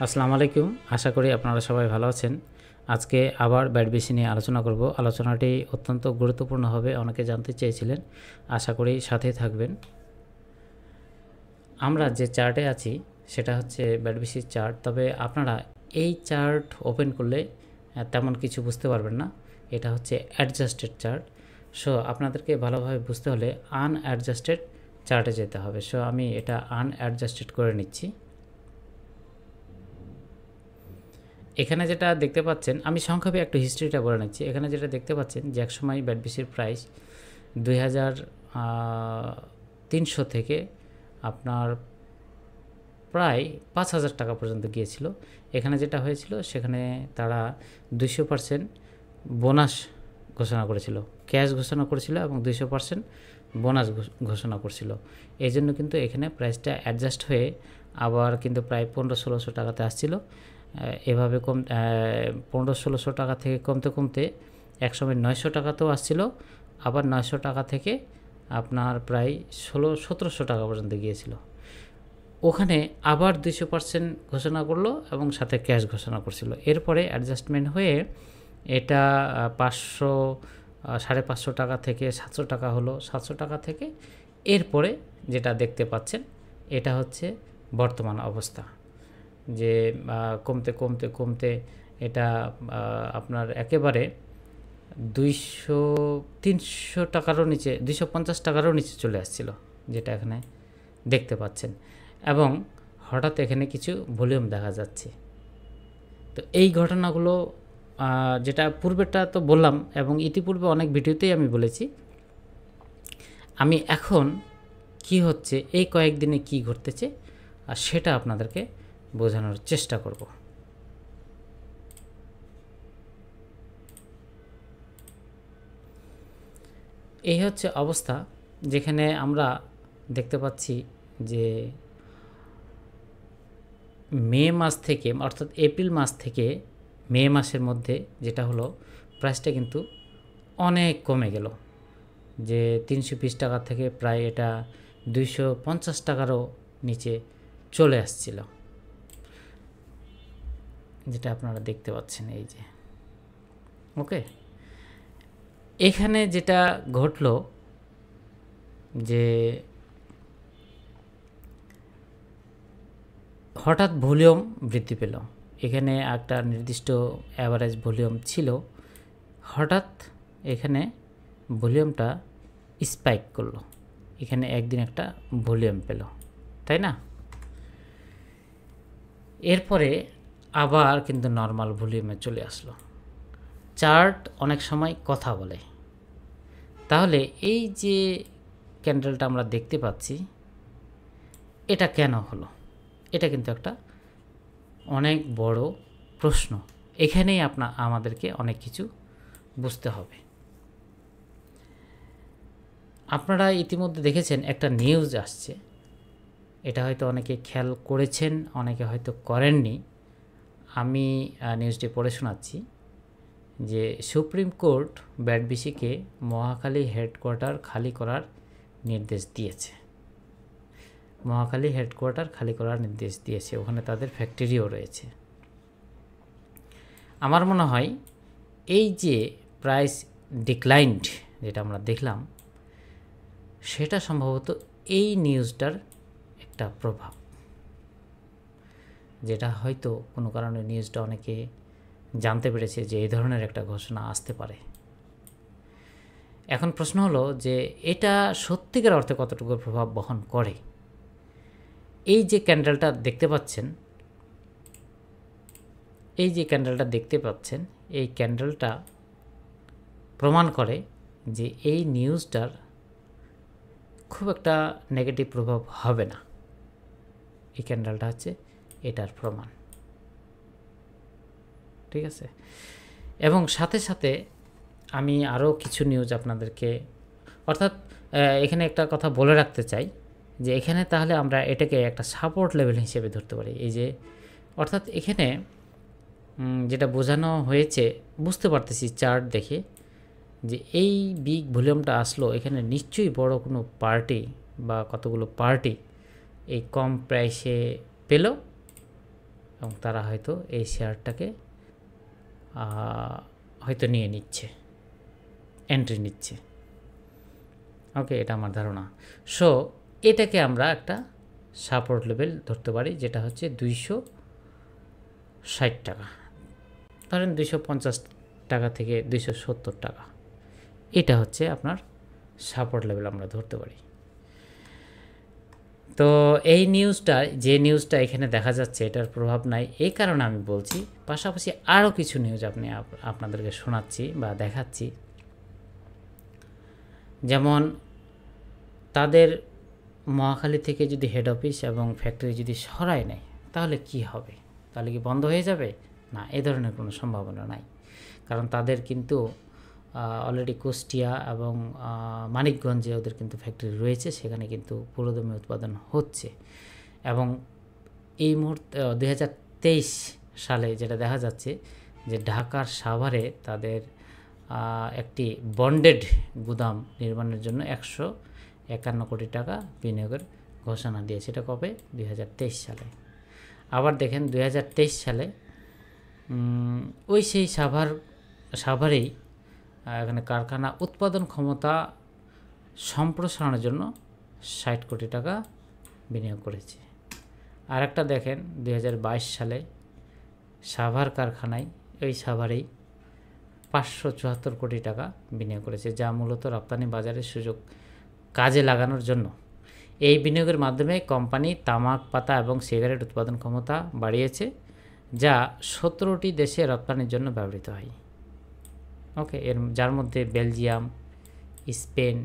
আসসালামু আলাইকুম। আশা করি আপনারা সবাই ভালো আছেন। আজকে আবার ব্যাটবিসি নিয়ে আলোচনা করব। আলোচনাটি অত্যন্ত গুরুত্বপূর্ণ হবে, অনেকে জানতে চেয়েছিলেন। আশা করি সাথেই থাকবেন। আমরা যে চার্টে আছি সেটা হচ্ছে ব্যাটবিসির চার্ট, তবে আপনারা এই চার্ট ওপেন করলে তেমন কিছু বুঝতে পারবেন না। এটা হচ্ছে অ্যাডজাস্টেড চার্ট। সো আপনাদেরকে ভালোভাবে বুঝতে হলে আনঅ্যাডজাস্টেড চার্টে যেতে হবে। সো আমি এটা আনঅ্যাডজাস্টেড করে নিচ্ছি। এখানে যেটা দেখতে পাচ্ছেন, আমি সংক্ষেপে একটু হিস্ট্রিটা বলে নিচ্ছি। এখানে যেটা দেখতে পাচ্ছেন যে একসময় ব্যাটবিসির প্রাইস 2300 থেকে আপনার প্রায় 5000 টাকা পর্যন্ত গিয়েছিল। এখানে যেটা হয়েছিল, সেখানে তারা 200% বোনাস ঘোষণা করেছিল, ক্যাশ ঘোষণা করেছিল এবং 200% বোনাস ঘোষণা করছিল। এই জন্য কিন্তু এখানে প্রাইসটা অ্যাডজাস্ট হয়ে আবার কিন্তু প্রায় 1500-1600 টাকাতে আসছিল। এভাবে 1500-1600 টাকা থেকে কমতে কমতে একসময় 900 টাকাতেও আসছিল। আবার 900 টাকা থেকে আপনার প্রায় 1700 টাকা পর্যন্ত গিয়েছিল। ওখানে আবার 200% ঘোষণা করলো এবং সাথে ক্যাশ ঘোষণা করছিল। এরপরে অ্যাডজাস্টমেন্ট হয়ে এটা 500 550 টাকা থেকে 700 টাকা হলো। 700 টাকা থেকে এরপরে যেটা দেখতে পাচ্ছেন, এটা হচ্ছে বর্তমান অবস্থা, যে কমতে কমতে কমতে এটা আপনার একেবারে 200-300 টাকারও নিচে, 250 টাকারও নিচে চলে আসছিল, যেটা এখানে দেখতে পাচ্ছেন। এবং হঠাৎ এখানে কিছু ভলিউম দেখা যাচ্ছে। তো এই ঘটনাগুলো, যেটা পূর্বেরটা তো বললাম এবং ইতিপূর্বে অনেক ভিডিওতেই আমি বলেছি, আমি এখন কি হচ্ছে, এই কয়েকদিনে কি ঘটতেছে, আর সেটা আপনাদেরকে বোঝানোর চেষ্টা করব। এই হচ্ছে অবস্থা, যেখানে আমরা দেখতে পাচ্ছি যে মে মাস থেকে, অর্থাৎ এপ্রিল মাস থেকে মে মাসের মধ্যে যেটা হলো, প্রাইসটা কিন্তু অনেক কমে গেল। যে 320 টাকা থেকে প্রায় এটা 250 টাকারও নিচে চলে আসছিল, যেটা আপনারা দেখতে পাচ্ছেন। এই যে ওকে, এখানে যেটা ঘটলো যে হঠাৎ ভলিউম বৃদ্ধি পেল। এখানে একটা নির্দিষ্ট অ্যাভারেজ ভলিউম ছিল, হঠাৎ এখানে ভলিউমটা স্পাইক করলো। এখানে একদিন একটা ভলিউম পেল, তাই না? এরপরে আবার কিন্তু নর্মাল ভলিউমে চলে আসলো। চার্ট অনেক সময় কথা বলে। তাহলে এই যে ক্যান্ডেলটা আমরা দেখতে পাচ্ছি, এটা কেন হলো? এটা কিন্তু একটা অনেক বড় প্রশ্ন। এখানেই আমাদেরকে অনেক কিছু বুঝতে হবে। আপনারা ইতিমধ্যে দেখেছেন একটা নিউজ আসছে, এটা হয়তো অনেকে খেয়াল করেছেন, অনেকে হয়তো করেননি। আমি নিউজটি পড়ে শোনাচ্ছি যে সুপ্রিম কোর্ট ব্যাটবিসিকে মহাখালী হেডকোয়ার্টার খালি করার নির্দেশ দিয়েছে। মহাখালী হেডকোয়ার্টার খালি করার নির্দেশ দিয়েছে, ওখানে তাদের ফ্যাক্টরিও রয়েছে। আমার মনে হয় এই যে প্রাইস ডিক্লাইন্ড যেটা আমরা দেখলাম, সেটা সম্ভবত এই নিউজটার একটা প্রভাব, যেটা হয়তো কোনো কারণে নিউজটা অনেকে জানতে পেরেছে যে এই ধরনের একটা ঘোষণা আসতে পারে। এখন প্রশ্ন হলো যে এটা সত্যিকার অর্থে কতটুকু প্রভাব বহন করে। এই যে ক্যান্ডেলটা দেখতে পাচ্ছেন, এই যে ক্যান্ডেলটা দেখতে পাচ্ছেন, এই ক্যান্ডেলটা প্রমাণ করে যে এই নিউজটার খুব একটা নেগেটিভ প্রভাব হবে না। এই ক্যান্ডেলটা হচ্ছে এটার প্রমাণ, ঠিক আছে? এবং সাথে সাথে আমি আরও কিছু নিউজ আপনাদেরকে, অর্থাৎ এখানে একটা কথা বলে রাখতে চাই যে এখানে তাহলে আমরা এটাকে একটা সাপোর্ট লেভেল হিসেবে ধরতে পারি। এই যে অর্থাৎ এখানে যেটা বোঝানো হয়েছে, বুঝতে পারতেছি চার্ট দেখে যে এই বিগ ভলিউমটা আসলো, এখানে নিশ্চয়ই বড় কোনো পার্টি বা কতগুলো পার্টি এই কম প্রাইসে পেল এবং তারা হয়তো এই শেয়ারটাকে হয়তো নিয়ে নিচ্ছে, এন্ট্রি নিচ্ছে। ওকে, এটা আমার ধারণা। সো এটাকে আমরা একটা সাপোর্ট লেভেল ধরতে পারি, যেটা হচ্ছে 260 টাকা, ধরেন 250 টাকা থেকে 270 টাকা। এটা হচ্ছে আপনার সাপোর্ট লেভেল আমরা ধরতে পারি। তো এই নিউজটা, যে নিউজটা এখানে দেখা যাচ্ছে, এটার প্রভাব নাই, এই কারণে আমি বলছি। পাশাপাশি আরও কিছু নিউজ আপনাদেরকে শোনাচ্ছি বা দেখাচ্ছি। যেমন তাদের মহাখালী থেকে যদি হেড অফিস এবং ফ্যাক্টরি যদি সরায় নেয়, তাহলে কি হবে? তাহলে কি বন্ধ হয়ে যাবে? না, এ ধরনের কোনো সম্ভাবনা নাই। কারণ তাদের কিন্তু অলরেডি কুষ্টিয়া এবং মানিকগঞ্জে ওদের কিন্তু ফ্যাক্টরি রয়েছে, সেখানে কিন্তু পুরোদমে উৎপাদন হচ্ছে। এবং এই মুহূর্তে 2023 সালে যেটা দেখা যাচ্ছে যে ঢাকার সাভারে তাদের একটি বন্ডেড গুদাম নির্মাণের জন্য 151 কোটি টাকা বিনিয়োগের ঘোষণা দিয়েছে। এটা কবে? 2023 সালে। আবার দেখেন 2023 সালে ওই সেই সাভারেই এখানে কারখানা উৎপাদন ক্ষমতা সম্প্রসারণের জন্য 60 কোটি টাকা বিনিয়োগ করেছে। আর একটা দেখেন 2022 সালে সাভার কারখানায়, ওই সাভারেই 574 কোটি টাকা বিনিয়োগ করেছে, যা মূলত রপ্তানি বাজারের সুযোগ কাজে লাগানোর জন্য। এই বিনিয়োগের মাধ্যমে কোম্পানি তামাক পাতা এবং সিগারেট উৎপাদন ক্ষমতা বাড়িয়েছে, যা 17টি দেশে রপ্তানির জন্য ব্যবহৃত হয়। ওকে, যার মধ্যে বেলজিয়াম, স্পেন,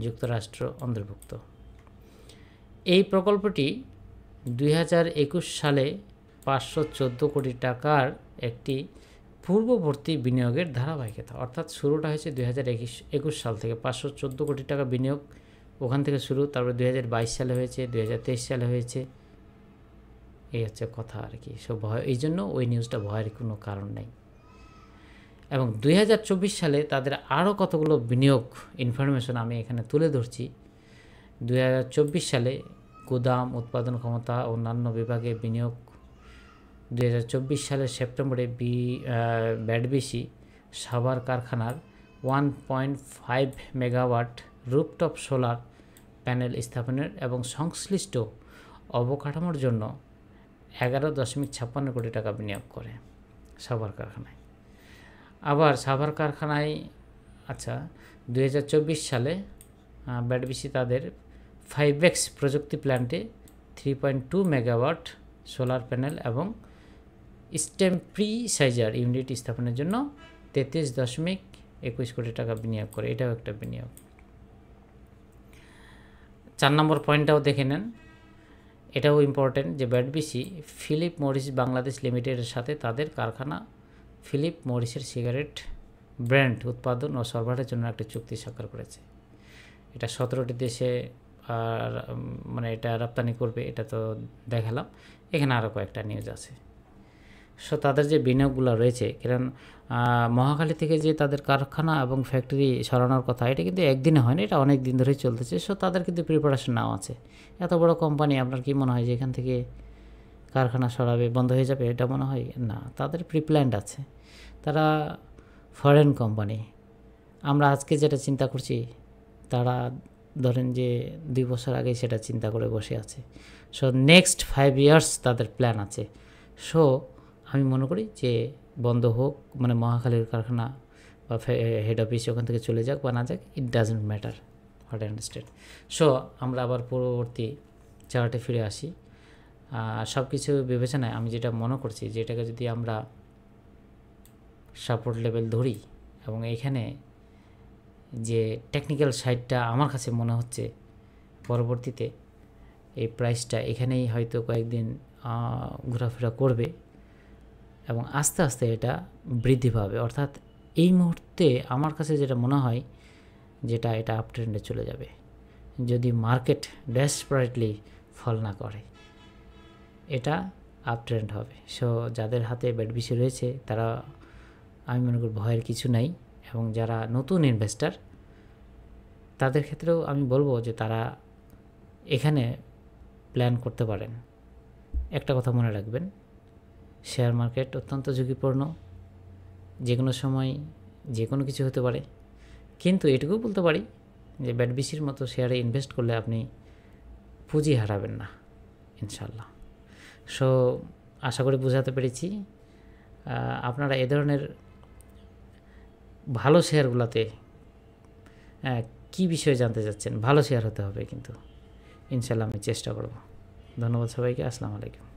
যুক্তরাষ্ট্র অন্তর্ভুক্ত। এই প্রকল্পটি 2021 সালে 514 কোটি টাকার একটি পূর্ববর্তী বিনিয়োগের ধারাবাহিকতা। অর্থাৎ শুরুটা হয়েছে 2021 সাল থেকে, 514 কোটি টাকা বিনিয়োগ ওখান থেকে শুরু। তারপরে 2022 সালে হয়েছে, 2023 সালে হয়েছে। এই হচ্ছে কথা আর কি। সব ভয়, এই জন্য ওই নিউজটা ভয়ের কোনো কারণ নেই। এবং 2024 সালে তাদের আরও কতগুলো বিনিয়োগ ইনফরমেশন আমি এখানে তুলে ধরছি। 2024 সালে গুদাম, উৎপাদন ক্ষমতা, অন্যান্য বিভাগে বিনিয়োগ। 2024 সালের সেপ্টেম্বরে ব্যাডবিসি সাভার কারখানার 1.5 মেগাওয়াট রুফটপ সোলার প্যানেল স্থাপনের এবং সংশ্লিষ্ট অবকাঠামোর জন্য 11.56 কোটি টাকা বিনিয়োগ করে সাভার কারখানায়। আবার সাভার কারখানায় 2024 সালে ব্যাডবিসি তাদের 5X প্রযুক্তি প্ল্যান্টে 3.2 মেগাওয়াট সোলার প্যানেল এবং স্টেম প্রিসাইজার ইউনিট স্থাপনের জন্য 33.21 কোটি টাকা বিনিয়োগ করে। এটাও একটা বিনিয়োগ। 4 নম্বর পয়েন্টটাও দেখে নেন, এটাও ইম্পর্টেন্ট, যে ব্যাডবিসি ফিলিপ মরিস বাংলাদেশ লিমিটেডের সাথে তাদের কারখানা ফিলিপ মরিসের সিগারেট ব্র্যান্ড উৎপাদন ও সরবরাহের জন্য একটি চুক্তি স্বাক্ষর করেছে। এটা 17টি দেশে মানে এটা রপ্তানি করবে, এটা তো দেখালাম। এখানে আরও কয়েকটা নিউজ আছে। সো তাদের যে বিনিয়োগগুলো রয়েছে, কারণ মহাখালী থেকে যে তাদের কারখানা এবং ফ্যাক্টরি সরানোর কথা, এটা কিন্তু একদিনে হয়নি, এটা অনেক দিন ধরেই চলতেছে। সো তাদের কিন্তু প্রিপারেশন নেওয়া আছে। এত বড় কোম্পানি, আপনার কি মনে হয় যে এখান থেকে কারখানা সরাবে, বন্ধ হয়ে যাবে? এটা মনে হয় না, তাদের প্রিপ্ল্যান্ড আছে। তারা ফরেন কোম্পানি। আমরা আজকে যেটা চিন্তা করছি, তারা ধরেন যে 2 বছর আগে সেটা চিন্তা করে বসে আছে। সো নেক্সট 5 ইয়ার্স তাদের প্ল্যান আছে। সো আমি মনে করি যে বন্ধ হোক, মানে মহাখালীর কারখানা বা হেড অফিস ওখান থেকে চলে যাক বা না যাক, it doesn't matter, what I understand. So আমরা আবার পরবর্তী চার্টে ফিরে আসি। সব কিছু বিবেচনায় আমি যেটা মনে করছি, যে এটাকে যদি আমরা সাপোর্ট লেভেল ধরি, এবং এইখানে যে টেকনিক্যাল সাইডটা আমার কাছে মনে হচ্ছে পরবর্তীতে এই প্রাইসটা এখানেই হয়তো কয়েকদিন ঘোরাফেরা করবে এবং আস্তে আস্তে এটা বৃদ্ধি পাবে। অর্থাৎ এই মুহূর্তে আমার কাছে যেটা মনে হয়, যেটা এটা আপ ট্রেন্ডে চলে যাবে যদি মার্কেট ডেসপারেটলি ফল না করে, এটা আপ ট্রেন্ড হবে। সো যাদের হাতে ব্যাডবিসি রয়েছে, তারা, আমি মনে করি ভয়ের কিছু নাই। এবং যারা নতুন ইনভেস্টার, তাদের ক্ষেত্রেও আমি বলবো যে তারা এখানে প্ল্যান করতে পারেন। একটা কথা মনে রাখবেন, শেয়ার মার্কেট অত্যন্ত ঝুঁকিপূর্ণ, যে কোনো সময় যে কোনো কিছু হতে পারে। কিন্তু এটুকু বলতে পারি যে ব্যাটবিসির মতো শেয়ারে ইনভেস্ট করলে আপনি পুঁজি হারাবেন না ইনশাল্লাহ। সো আশা করি বোঝাতে পেরেছি। আপনারা এ ধরনের ভালো শেয়ারগুলোতে কী বিষয়ে জানতে চাচ্ছেন, ভালো শেয়ার হতে হবে কিন্তু ইনশাল্লাহ আমি চেষ্টা করব। ধন্যবাদ সবাইকে। আসসালামু আলাইকুম।